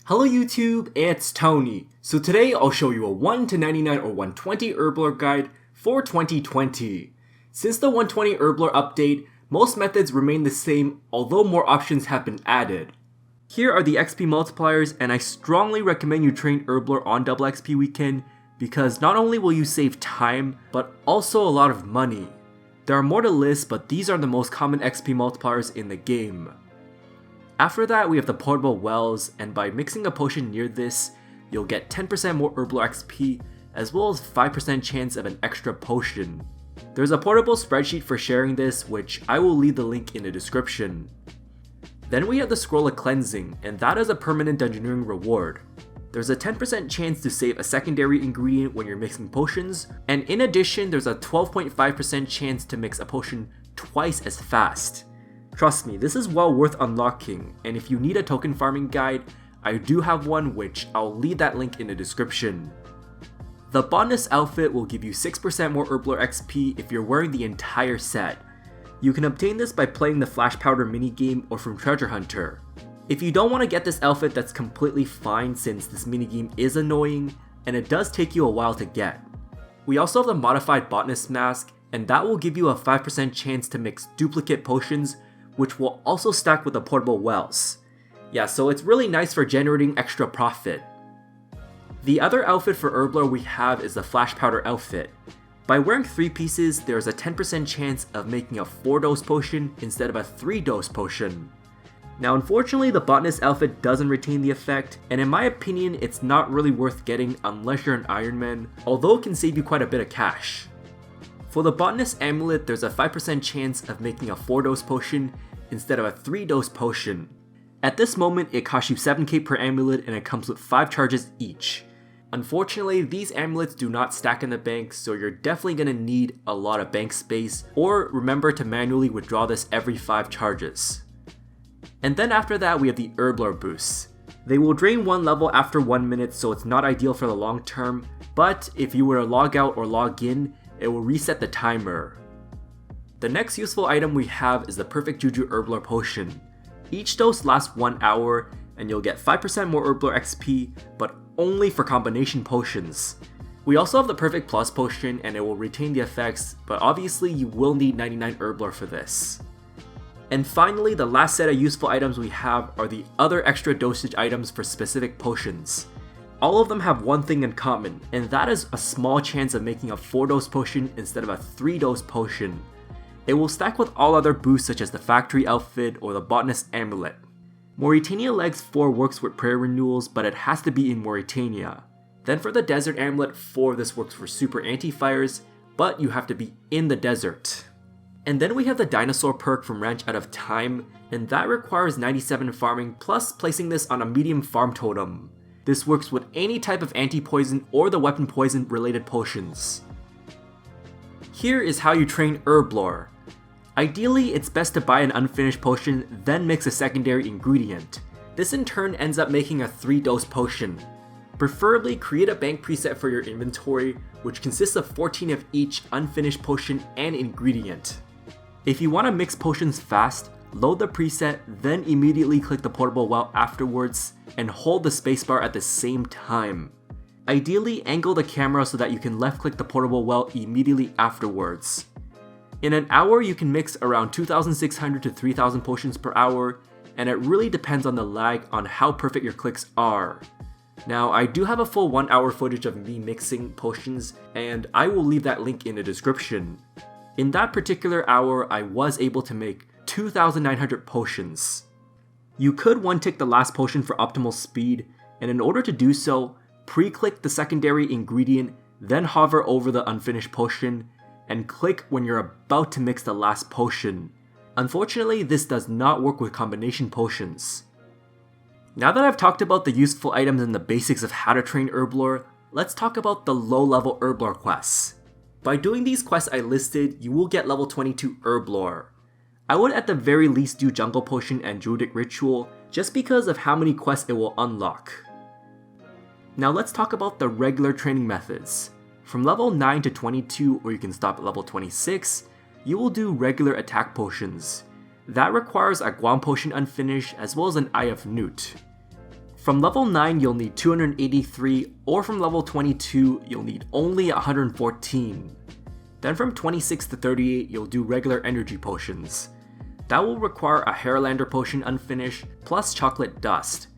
Hello YouTube, it's Tony. So today I'll show you a 1 to 99 or 120 Herblore guide for 2020. Since the 120 Herblore update, most methods remain the same, although more options have been added. Here are the XP multipliers, and I strongly recommend you train Herblore on double XP weekend because not only will you save time, but also a lot of money. There are more to list, but these are the most common XP multipliers in the game. After that, we have the portable wells, and by mixing a potion near this, you'll get 10% more Herblore XP, as well as 5% chance of an extra potion. There's a portable spreadsheet for sharing this, which I will leave the link in the description. Then we have the Scroll of Cleansing, and that is a permanent dungeoneering reward. There's a 10% chance to save a secondary ingredient when you're mixing potions, and in addition, there's a 12.5% chance to mix a potion twice as fast. Trust me, this is well worth unlocking, and if you need a token farming guide, I do have one, which I'll leave that link in the description. The Botanist outfit will give you 6% more Herblore XP if you're wearing the entire set. You can obtain this by playing the Flash Powder minigame or from Treasure Hunter. If you don't want to get this outfit, that's completely fine since this minigame is annoying, and it does take you a while to get. We also have the Modified Botanist Mask, and that will give you a 5% chance to mix duplicate potions, which will also stack with the portable wells. Yeah, so it's really nice for generating extra profit. The other outfit for Herblore we have is the Flash Powder outfit. By wearing 3 pieces, there's a 10% chance of making a 4-dose potion instead of a 3-dose potion. Now unfortunately, the Botanist outfit doesn't retain the effect, and in my opinion, it's not really worth getting unless you're an Iron Man, although it can save you quite a bit of cash. For the Botanist amulet, there's a 5% chance of making a 4-dose potion instead of a 3-dose potion. At this moment, it costs you 7k per amulet and it comes with 5 charges each. Unfortunately, these amulets do not stack in the bank, so you're definitely going to need a lot of bank space, or remember to manually withdraw this every 5 charges. And then after that, we have the Herblore boosts. They will drain 1 level after 1 minute, so it's not ideal for the long term, but if you were to log out or log in, it will reset the timer. The next useful item we have is the Perfect Juju Herblore Potion. Each dose lasts 1 hour, and you'll get 5% more Herblore XP, but only for combination potions. We also have the Perfect Plus Potion, and it will retain the effects, but obviously you will need 99 Herblore for this. And finally, the last set of useful items we have are the other extra dosage items for specific potions. All of them have one thing in common, and that is a small chance of making a 4-dose potion instead of a 3-dose potion. It will stack with all other boosts such as the Factory outfit or the Botanist amulet. Mauritania Legs 4 works with prayer renewals, but it has to be in Mauritania. Then for the Desert amulet 4, this works for super Antifires, but you have to be in the desert. And then we have the Dinosaur perk from Ranch Out of Time, and that requires 97 farming plus placing this on a medium farm totem. This works with any type of anti-poison or the weapon poison related potions. Here is how you train Herblore. Ideally, it's best to buy an unfinished potion, then mix a secondary ingredient. This in turn ends up making a 3-dose potion. Preferably create a bank preset for your inventory, which consists of 14 of each unfinished potion and ingredient. If you want to mix potions fast, load the preset, then immediately click the portable well afterwards, and hold the spacebar at the same time. Ideally, angle the camera so that you can left click the portable well immediately afterwards. In an hour, you can mix around 2,600 to 3,000 potions per hour, and it really depends on the lag on how perfect your clicks are. Now, I do have a full 1 hour footage of me mixing potions, and I will leave that link in the description. In that particular hour, I was able to make 2,900 potions. You could one-tick the last potion for optimal speed, and in order to do so, pre-click the secondary ingredient, then hover over the unfinished potion, and click when you're about to mix the last potion. Unfortunately, this does not work with combination potions. Now that I've talked about the useful items and the basics of how to train Herblore, let's talk about the low-level Herblore quests. By doing these quests I listed, you will get level 22 Herblore. I would at the very least do Jungle Potion and Druidic Ritual, just because of how many quests it will unlock. Now let's talk about the regular training methods. From level 9 to 22, or you can stop at level 26, you will do regular attack potions. That requires a Guam Potion unfinished as well as an Eye of Newt. From level 9 you'll need 283, or from level 22 you'll need only 114. Then from 26 to 38 you'll do regular energy potions. That will require a Hairlander potion unfinished plus chocolate dust.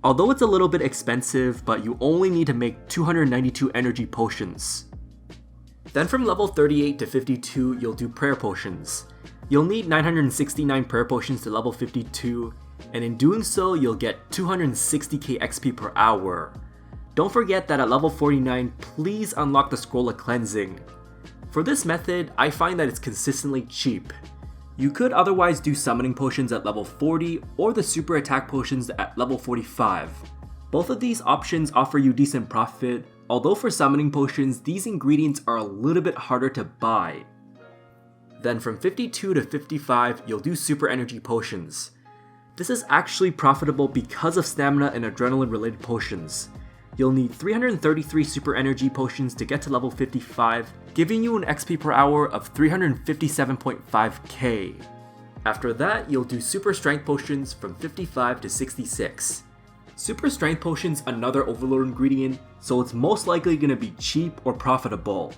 Although it's a little bit expensive, but you only need to make 292 energy potions. Then from level 38 to 52 you'll do prayer potions. You'll need 969 prayer potions to level 52, and in doing so you'll get 260k XP per hour. Don't forget that at level 49, please unlock the Scroll of Cleansing. For this method, I find that it's consistently cheap. You could otherwise do summoning potions at level 40 or the super attack potions at level 45. Both of these options offer you decent profit, although for summoning potions, these ingredients are a little bit harder to buy. Then from 52 to 55, you'll do super energy potions. This is actually profitable because of stamina and adrenaline related potions. You'll need 333 super energy potions to get to level 55, giving you an XP per hour of 357.5k. After that, you'll do super strength potions from 55 to 66. Super strength potions another overload ingredient, so it's most likely going to be cheap or profitable.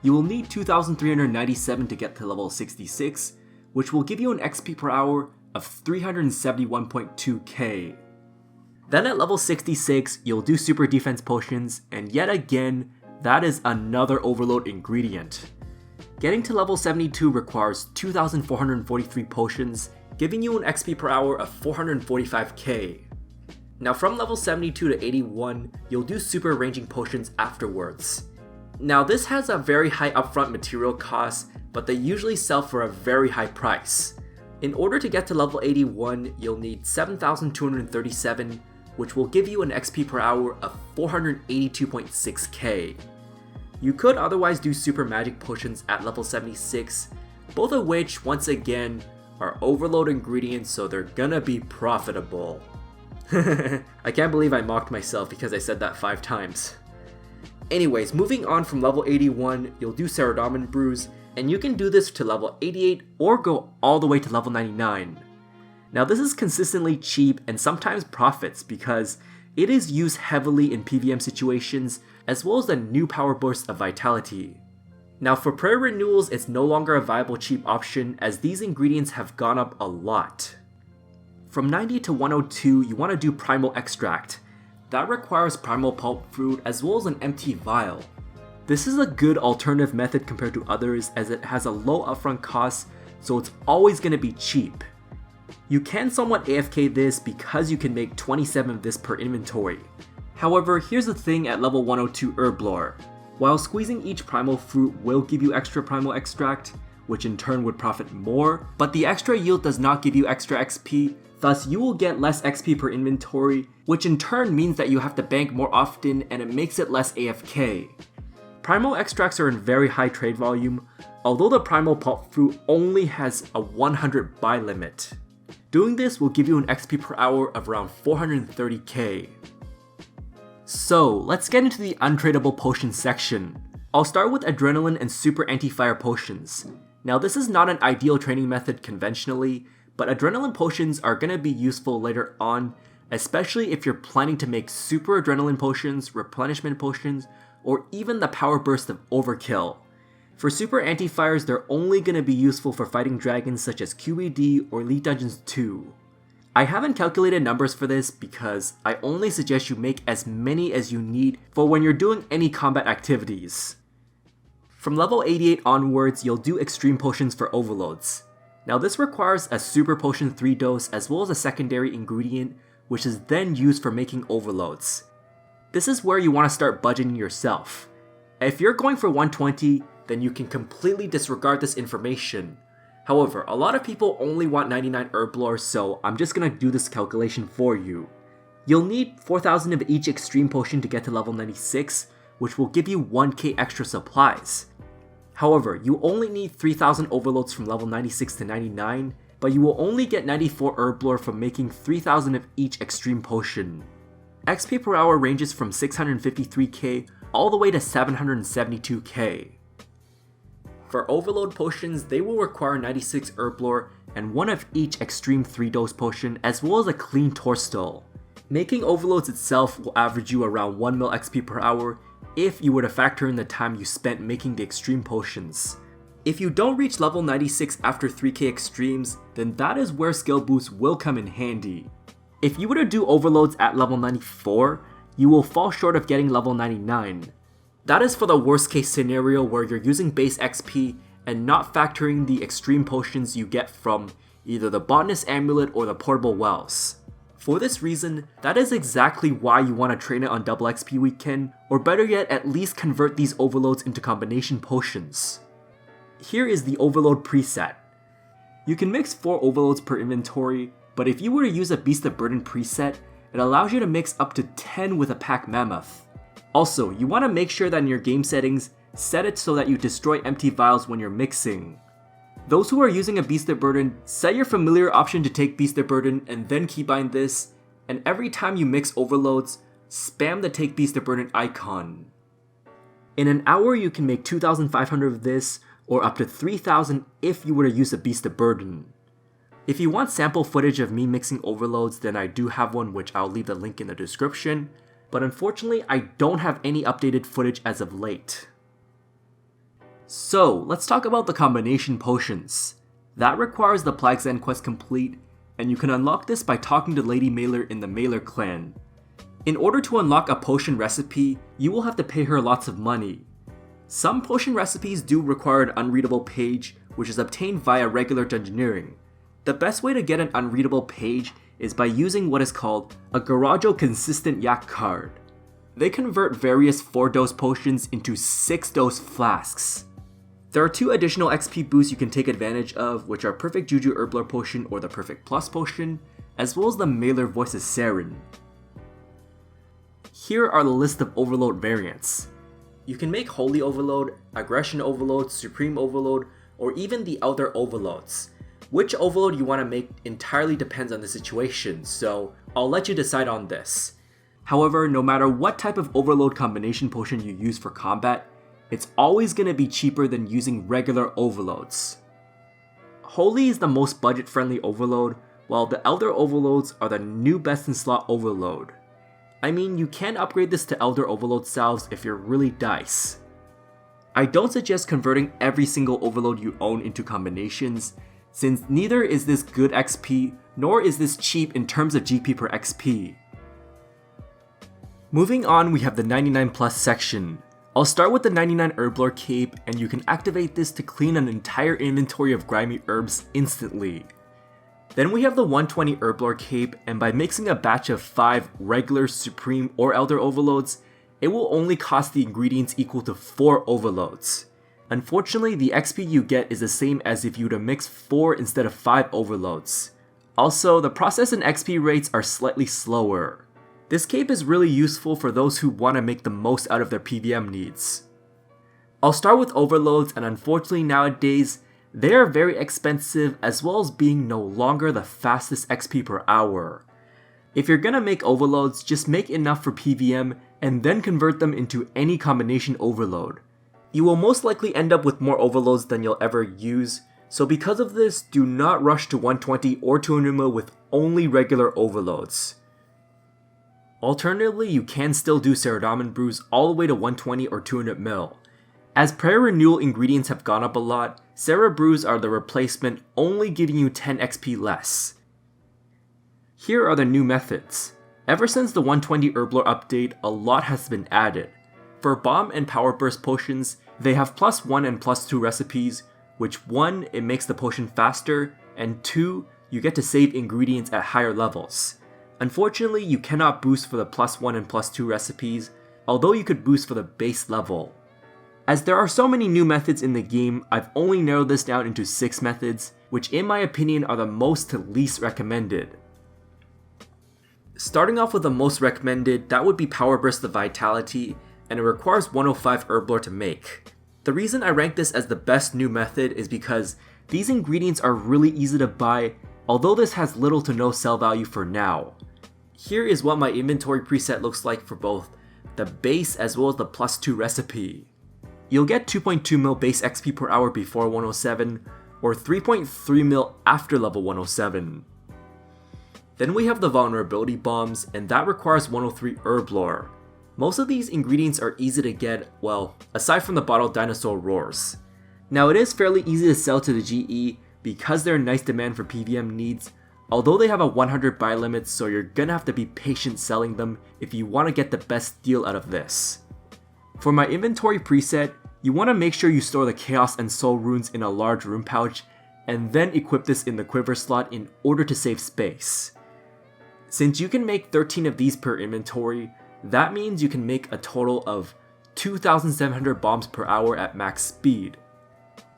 You will need 2,397 to get to level 66, which will give you an XP per hour of 371.2k. Then at level 66, you'll do super defense potions, and yet again, that is another overload ingredient. Getting to level 72 requires 2,443 potions, giving you an XP per hour of 445k. Now from level 72 to 81, you'll do super ranging potions afterwards. Now this has a very high upfront material cost, but they usually sell for a very high price. In order to get to level 81, you'll need 7,237, which will give you an XP per hour of 482.6k. You could otherwise do super magic potions at level 76, both of which, once again, are overload ingredients, so they're gonna be profitable. I can't believe I mocked myself because I said that 5 times. Anyways, moving on from level 81, you'll do Saradomin brews, and you can do this to level 88 or go all the way to level 99. Now this is consistently cheap and sometimes profits because it is used heavily in PVM situations, as well as the new power burst of Vitality. Now for prayer renewals, it's no longer a viable cheap option as these ingredients have gone up a lot. From 90 to 102, you want to do Primal Extract. That requires Primal Pulp Fruit as well as an empty vial. This is a good alternative method compared to others as it has a low upfront cost, so it's always going to be cheap. You can somewhat AFK this because you can make 27 of this per inventory. However, here's the thing at level 102 Herblore. While squeezing each primal fruit will give you extra primal extract, which in turn would profit more, but the extra yield does not give you extra XP, thus you will get less XP per inventory, which in turn means that you have to bank more often and it makes it less AFK. Primal extracts are in very high trade volume, although the primal pulp fruit only has a 100 buy limit. Doing this will give you an XP per hour of around 430k. So let's get into the Untradable Potions section. I'll start with Adrenaline and Super Antifire Potions. Now this is not an ideal training method conventionally, but Adrenaline Potions are going to be useful later on, especially if you're planning to make Super Adrenaline Potions, Replenishment Potions, or even the Power Burst of Overkill. For Super Antifires, they're only going to be useful for fighting dragons such as QED or Elite Dungeons 2. I haven't calculated numbers for this because I only suggest you make as many as you need for when you're doing any combat activities. From level 88 onwards, you'll do Extreme Potions for Overloads. Now this requires a Super Potion 3 dose as well as a secondary ingredient, which is then used for making overloads. This is where you want to start budgeting yourself. If you're going for 120, then you can completely disregard this information. However, a lot of people only want 99 Herblore, so I'm just gonna do this calculation for you. You'll need 4,000 of each Extreme Potion to get to level 96, which will give you 1k extra supplies. However, you only need 3,000 overloads from level 96 to 99, but you will only get 94 Herblore from making 3,000 of each Extreme Potion. XP per hour ranges from 653k all the way to 772k. For Overload Potions, they will require 96 Herblore and one of each Extreme 3 dose potion as well as a clean Torstol. Making overloads itself will average you around 1 mil XP per hour if you were to factor in the time you spent making the extreme potions. If you don't reach level 96 after 3k extremes, then that is where skill boosts will come in handy. If you were to do overloads at level 94, you will fall short of getting level 99. That is for the worst case scenario where you're using base XP and not factoring the extreme potions you get from either the Botanist Amulet or the Portable Wells. For this reason, that is exactly why you want to train it on double XP weekend, or better yet, at least convert these overloads into combination potions. Here is the overload preset. You can mix 4 overloads per inventory, but if you were to use a Beast of Burden preset, it allows you to mix up to 10 with a Pack Mammoth. Also, you want to make sure that in your game settings, set it so that you destroy empty vials when you're mixing. Those who are using a Beast of Burden, set your familiar option to take Beast of Burden and then keybind this, and every time you mix overloads, spam the Take Beast of Burden icon. In an hour you can make 2,500 of this, or up to 3,000 if you were to use a Beast of Burden. If you want sample footage of me mixing overloads, then I do have one, which I'll leave the link in the description, but unfortunately I don't have any updated footage as of late. So, let's talk about the combination potions. That requires the Plague's End quest complete, and you can unlock this by talking to Lady Mailer in the Mailer clan. In order to unlock a potion recipe, you will have to pay her lots of money. Some potion recipes do require an unreadable page, which is obtained via regular dungeoneering. The best way to get an unreadable page is by using what is called a Garajo Consistent Yak card. They convert various 4-dose potions into 6-dose flasks. There are 2 additional XP boosts you can take advantage of, which are Perfect Juju Herblore Potion or the Perfect Plus Potion, as well as the Mailer Voices Saren. Here are the list of overload variants. You can make Holy Overload, Aggression Overload, Supreme Overload, or even the Elder Overloads. Which overload you want to make entirely depends on the situation, so I'll let you decide on this. However, no matter what type of overload combination potion you use for combat, it's always going to be cheaper than using regular overloads. Holy is the most budget-friendly overload, while the Elder Overloads are the new best-in-slot overload. I mean, you can upgrade this to Elder Overload salves if you're really dice. I don't suggest converting every single overload you own into combinations, since neither is this good XP, nor is this cheap in terms of GP per XP. Moving on, we have the 99 plus section. I'll start with the 99 Herblore Cape, and you can activate this to clean an entire inventory of grimy herbs instantly. Then we have the 120 Herblore Cape, and by mixing a batch of 5 regular, Supreme, or Elder Overloads, it will only cost the ingredients equal to 4 overloads. Unfortunately, the XP you get is the same as if you were to mix 4 instead of 5 overloads. Also, the process and XP rates are slightly slower. This cape is really useful for those who want to make the most out of their PVM needs. I'll start with overloads, and unfortunately nowadays, they are very expensive as well as being no longer the fastest XP per hour. If you're gonna make overloads, just make enough for PVM and then convert them into any combination overload. You will most likely end up with more overloads than you'll ever use, so because of this, do not rush to 120 or 200 mil with only regular overloads. Alternatively, you can still do Saradomin brews all the way to 120 or 200 mil. As prayer renewal ingredients have gone up a lot, Sarah brews are the replacement, only giving you 10 XP less. Here are the new methods. Ever since the 120 Herblore update, a lot has been added. For bomb and power burst potions, they have +1 and +2 recipes, which 1, it makes the potion faster, and 2, you get to save ingredients at higher levels. Unfortunately, you cannot boost for the +1 and +2 recipes, although you could boost for the base level. As there are so many new methods in the game, I've only narrowed this down into 6 methods, which in my opinion are the most to least recommended. Starting off with the most recommended, that would be Power Burst the Vitality, and it requires 105 Herblore to make. The reason I rank this as the best new method is because these ingredients are really easy to buy, although this has little to no sell value for now. Here is what my inventory preset looks like for both the base as well as the +2 recipe. You'll get 2.2 mil base XP per hour before 107, or 3.3 mil after level 107. Then we have the vulnerability bombs, and that requires 103 Herblore. Most of these ingredients are easy to get, well, aside from the bottled dinosaur roars. Now it is fairly easy to sell to the GE because they're in nice demand for PVM needs, although they have a 100 buy limit, so you're gonna have to be patient selling them if you want to get the best deal out of this. For my inventory preset, you want to make sure you store the Chaos and Soul runes in a large rune pouch, and then equip this in the quiver slot in order to save space. Since you can make 13 of these per inventory, that means you can make a total of 2,700 bombs per hour at max speed.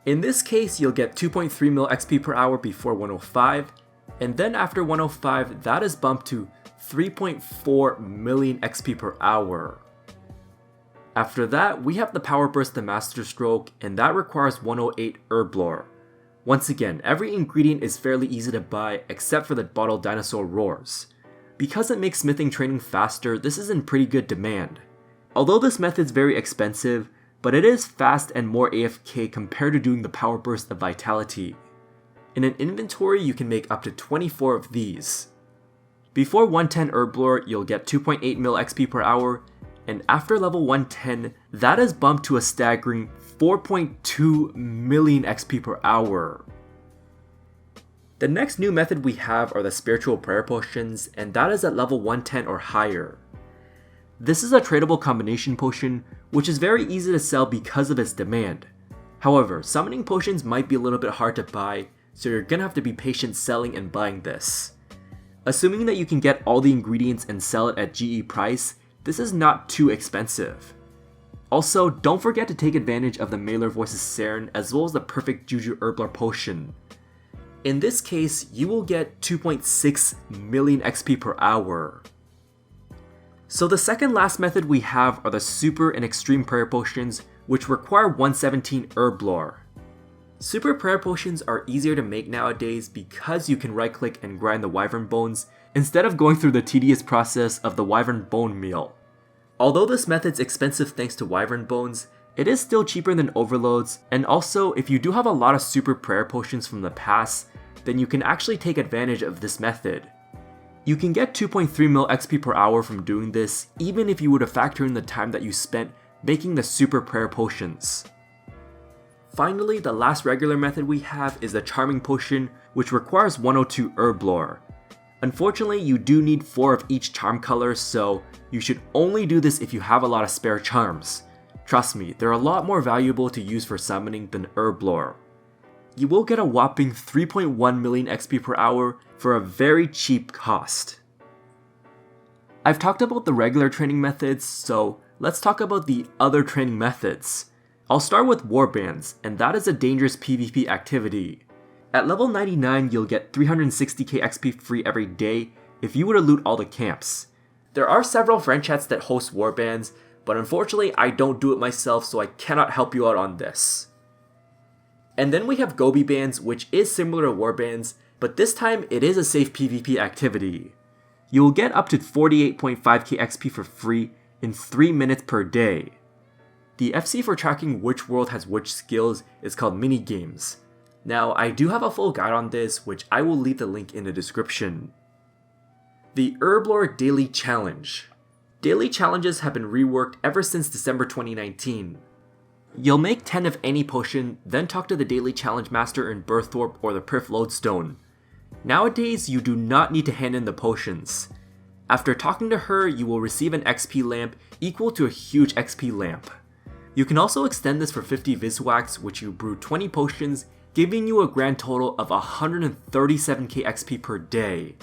In this case, you'll get 2.3 mil XP per hour before 105, and then after 105, that is bumped to 3.4 million XP per hour. After that, we have the Power Burst, the Master Stroke, and that requires 108 Herblore. Once again, every ingredient is fairly easy to buy except for the bottled dinosaur roars. Because it makes smithing training faster, this is in pretty good demand. Although this method's very expensive, but it is fast and more AFK compared to doing the Power Burst of Vitality. In an inventory, you can make up to 24 of these. Before 110 Herblore, you'll get 2.8 mil XP per hour, and after level 110, that is bumped to a staggering 4.2 million XP per hour. The next new method we have are the Spiritual Prayer Potions, and that is at level 110 or higher. This is a tradable combination potion, which is very easy to sell because of its demand. However, summoning potions might be a little bit hard to buy, so you're gonna have to be patient selling and buying this. Assuming that you can get all the ingredients and sell it at GE price, this is not too expensive. Also, don't forget to take advantage of the Mailer Voices Saren as well as the perfect Juju Herblore potion. In this case, you will get 2.6 million XP per hour. So the second last method we have are the Super and Extreme Prayer Potions, which require 117 Herblore. Super Prayer Potions are easier to make nowadays because you can right click and grind the Wyvern Bones instead of going through the tedious process of the Wyvern Bone Meal. Although this method's expensive thanks to Wyvern Bones, it is still cheaper than Overloads, and also if you do have a lot of Super Prayer Potions from the past, then you can actually take advantage of this method. You can get 2.3 mil XP per hour from doing this, even if you were to factor in the time that you spent making the Super Prayer Potions. Finally, the last regular method we have is the Charming Potion, which requires 102 Herblore. Unfortunately, you do need 4 of each charm color, so you should only do this if you have a lot of spare charms. Trust me, they're a lot more valuable to use for summoning than Herblore. You will get a whopping 3.1 million XP per hour for a very cheap cost. I've talked about the regular training methods, so let's talk about the other training methods. I'll start with Warbands, and that is a dangerous PvP activity. At level 99, you'll get 360k XP free every day if you were to loot all the camps. There are several friend chats that host Warbands, but unfortunately I don't do it myself, so I cannot help you out on this. And then we have Gobi Bands, which is similar to Warbands, but this time it is a safe PvP activity. You will get up to 48.5k XP for free in 3 minutes per day. The FC for tracking which world has which skills is called Minigames. Now, I do have a full guide on this, which I will leave the link in the description. The Herblore Daily Challenge. Daily challenges have been reworked ever since December 2019. You'll make 10 of any potion, then talk to the Daily Challenge Master in Birththorpe or the Prif Lodestone. Nowadays, you do not need to hand in the potions. After talking to her, you will receive an XP lamp equal to a huge XP lamp. You can also extend this for 50 Viswax, which you brew 20 potions, giving you a grand total of 137k XP per day.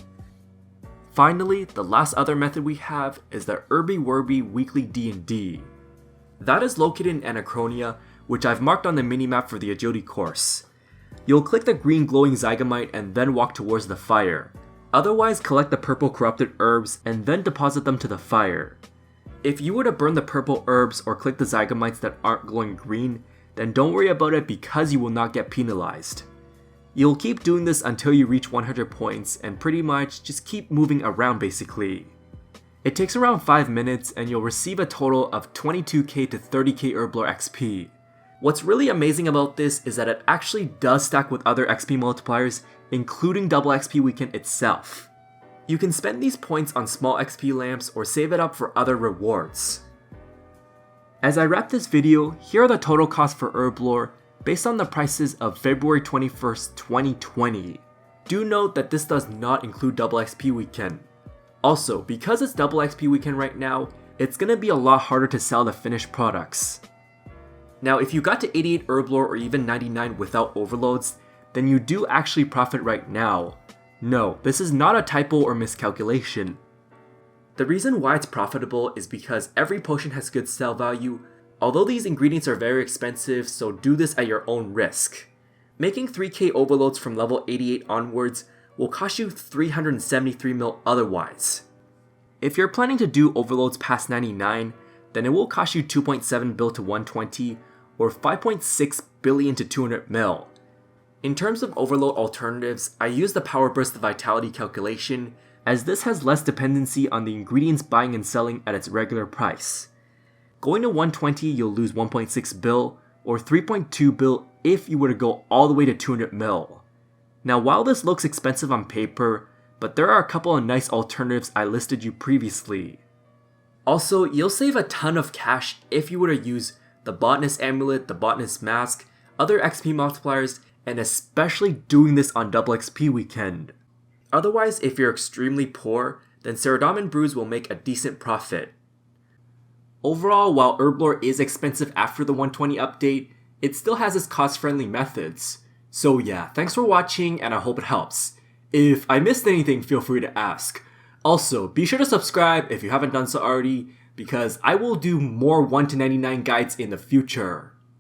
Finally, the last other method we have is the Herby Werby Weekly D&D. That is located in Anachronia, which I've marked on the minimap for the agility course. You'll click the green glowing Zygamite and then walk towards the fire. Otherwise, collect the purple corrupted herbs and then deposit them to the fire. If you were to burn the purple herbs or click the Zygamites that aren't glowing green, then don't worry about it because you will not get penalized. You'll keep doing this until you reach 100 points and pretty much just keep moving around basically. It takes around 5 minutes and you'll receive a total of 22k to 30k Herblore XP. What's really amazing about this is that it actually does stack with other XP multipliers, including Double XP Weekend itself. You can spend these points on small XP lamps or save it up for other rewards. As I wrap this video, here are the total costs for Herblore based on the prices of February 21st, 2020. Do note that this does not include Double XP Weekend. Also, because it's Double XP Weekend right now, it's gonna be a lot harder to sell the finished products. Now, if you got to 88 Herblore or even 99 without overloads, then you do actually profit right now. No, this is not a typo or miscalculation. The reason why it's profitable is because every potion has good sell value, although these ingredients are very expensive, so do this at your own risk. Making 3k overloads from level 88 onwards will cost you 373 mil otherwise. If you're planning to do overloads past 99, then it will cost you 2.7 bill to 120 or 5.6 billion to 200 mil. In terms of overload alternatives, I use the Power Burst Vitality calculation, as this has less dependency on the ingredients buying and selling at its regular price. Going to 120, you'll lose 1.6 bill or 3.2 bill if you were to go all the way to 200 mil. Now, while this looks expensive on paper, but there are a couple of nice alternatives I listed you previously. Also, you'll save a ton of cash if you were to use the Botanist Amulet, the Botanist Mask, other XP multipliers, and especially doing this on Double XP Weekend. Otherwise, if you're extremely poor, then Ceradomin brews will make a decent profit. Overall, while Herblore is expensive after the 120 update, it still has its cost-friendly methods. So yeah, thanks for watching and I hope it helps. If I missed anything, feel free to ask. Also, be sure to subscribe if you haven't done so already, because I will do more 1 to 99 guides in the future.